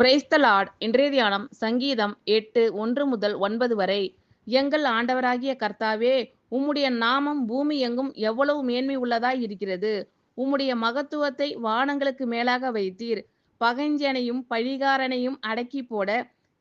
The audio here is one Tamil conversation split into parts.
Praise the Lord. இன்றைய தியானம் சங்கீதம் 8:1-9 வரை. எங்கள் ஆண்டவராகிய கர்த்தாவே, உம்முடைய நாமம் பூமி எங்கும் எவ்வளவு மேன்மை உள்ளதாய் இருக்கிறது. உம்முடைய மகத்துவத்தை வானங்களுக்கு மேலாக வைத்தீர். பகைஞனையும் பழிகாரனையும் அடக்கி போட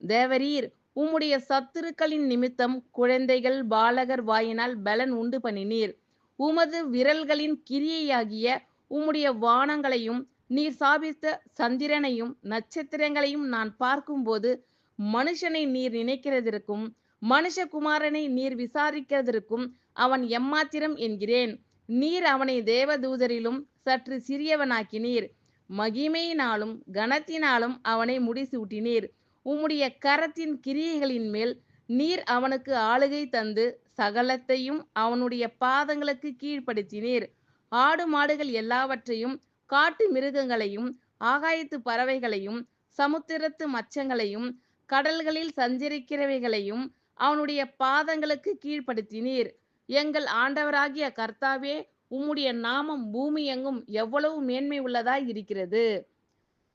தேவரீர் உம்முடைய சத்துருக்களின் நிமித்தம் குழந்தைகள் பாலகர் வாயினால் பலன் உண்டு பண்ணினீர். உமது விரல்களின் கிரியையாகிய உம்முடைய வானங்களையும் நீர் சாபித்த சந்திரனையும் நட்சத்திரங்களையும் நான் பார்க்கும்போது மனுஷனை நீர் நினைக்கிறதற்கும் மனுஷகுமாரனை நீர் விசாரிக்கிறதற்கும் அவன் எம்மாத்திரம் என்கிறேன். நீர் அவனை தேவதூதரிலும் சற்று சிறியவனாக்கினீர். மகிமையினாலும் கனத்தினாலும் அவனை முடிசூட்டினீர். உம்முடைய கரத்தின் கிரியைகளின் மேல் நீர் அவனுக்கு ஆளுகை தந்து சகலத்தையும் அவனுடைய பாதங்களுக்கு கீழ்ப்படுத்தினீர். ஆடு மாடுகள் எல்லாவற்றையும் காட்டு மிருகங்களையும் ஆகாயத்து பறவைகளையும் சமுத்திரத்து மச்சங்களையும் கடல்களில் சஞ்சரிக்கிறவைகளையும் அவனுடைய பாதங்களுக்கு கீழ்ப்படுத்தினீர். எங்கள் ஆண்டவராகிய கர்த்தாவே, உம்முடைய நாமம் பூமி எங்கும் எவ்வளவு மேன்மை உள்ளதாய் இருக்கிறது.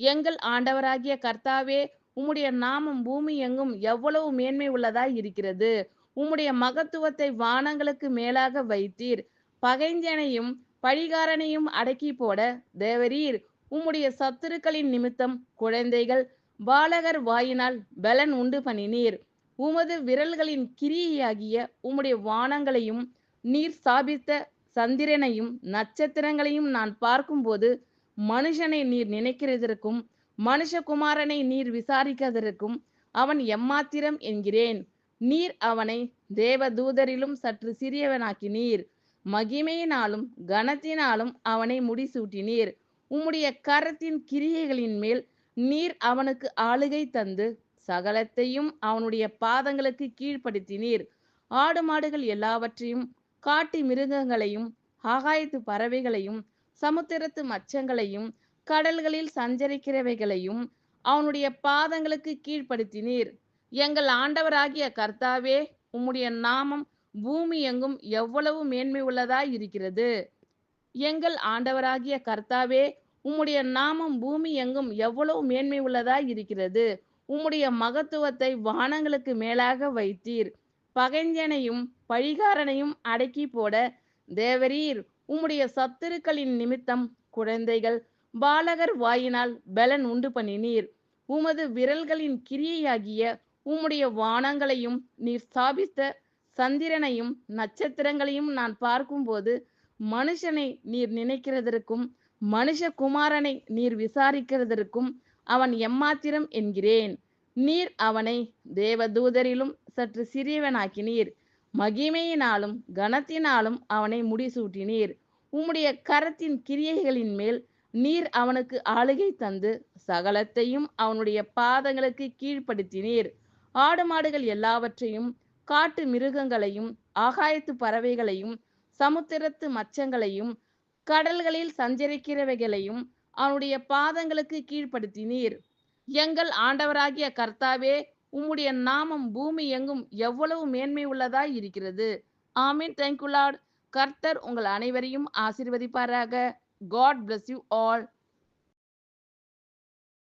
எங்கள் ஆண்டவராகிய கர்த்தாவே, உம்முடைய நாமம் பூமி எங்கும் எவ்வளவு மேன்மை உள்ளதாய் இருக்கிறது. உம்முடைய மகத்துவத்தை வானங்களுக்கு மேலாக வைத்தீர். பகைஞனையும் பழிகாரனையும் அடக்கி போட தேவரீர் உம்முடைய சத்துருக்களின் நிமித்தம் குழந்தைகள் பாலகர் வாயினால் பலன் உண்டு பண்ணினீர். உமது விரல்களின் கிரியையாகிய உம்முடைய வானங்களையும் நீர் ஸ்தாபித்த சந்திரனையும் நட்சத்திரங்களையும் நான் பார்க்கும்போது மனுஷனை நீர் நினைக்கிறதற்கும் மனுஷகுமாரனை நீர் விசாரிக்கிறதற்கும் அவன் எம்மாத்திரம் என்கிறேன். நீர் அவனை தேவதூதரிலும் சற்று சிறியவனாக்கினீர். மகிமையினாலும் கனத்தினாலும் அவனை முடிசூட்டினீர். உம்முடைய கரத்தின் கிரியைகளின் மேல் நீர் அவனுக்கு ஆளுகை தந்து சகலத்தையும் அவனுடைய பாதங்களுக்கு கீழ்ப்படுத்தினீர். ஆடு மாடுகள் எல்லாவற்றையும் காட்டு மிருகங்களையும் ஆகாயத்து பறவைகளையும் சமுத்திரத்து மச்சங்களையும் கடல்களில் சஞ்சரிக்கிறவைகளையும் அவனுடைய பாதங்களுக்கு கீழ்ப்படுத்தினீர். எங்கள் ஆண்டவராகிய கர்த்தாவே, உம்முடைய நாமம் பூமி எங்கும் எவ்வளவு மேன்மை உள்ளதாய் இருக்கிறது. எங்கள் ஆண்டவராகிய கர்த்தாவே, உம்முடைய நாமம் பூமி எங்கும் எவ்வளவு மேன்மை உள்ளதாய் இருக்கிறது. உம்முடைய மகத்துவத்தை வானங்களுக்கு மேலாக வைத்தீர். பகைஞனையும் பழிகாரனையும் அடக்கி போட தேவரீர் உம்முடைய சத்துருக்களின் நிமித்தம் குழந்தைகள் பாலகர் வாயினால் பலன் உண்டு பண்ணினீர். உமது விரல்களின் கிரியையாகிய உம்முடைய வானங்களையும் நீர் ஸ்தாபித்த சந்திரனையும் நட்சத்திரங்களையும் நான் பார்க்கும்போது மனுஷனை நீர் நினைக்கிறதற்கும் மனுஷகுமாரனை நீர் விசாரிக்கிறதற்கும் அவன் எம்மாத்திரம் என்கிறேன். நீர் அவனை தேவதூதரிலும் சற்று சிறியவனாக்கினீர். மகிமையினாலும் கனத்தினாலும் அவனை முடிசூட்டினீர். உம்முடைய கரத்தின் கிரியைகளின் மேல் நீர் அவனுக்கு ஆளுகை தந்து சகலத்தையும் அவனுடைய பாதங்களுக்கு கீழ்ப்படுத்தினீர். ஆடு மாடுகள் எல்லாவற்றையும் காட்டு மிருகங்களையும் ஆகாயத்து பறவைகளையும் சமுத்திரத்து மச்சங்களையும் கடல்களில் சஞ்சரிக்கிறவைகளையும் அவனுடைய பாதங்களுக்கு கீழ்ப்படுத்தினீர். எங்கள் ஆண்டவராகிய கர்த்தாவே, உம்முடைய நாமம் பூமி எங்கும் எவ்வளவு மேன்மை உள்ளதாய் இருக்கிறது. ஆமீன். Thank you Lord. கர்த்தர் உங்கள் அனைவரையும் ஆசீர்வதிப்பாராக. God bless you all.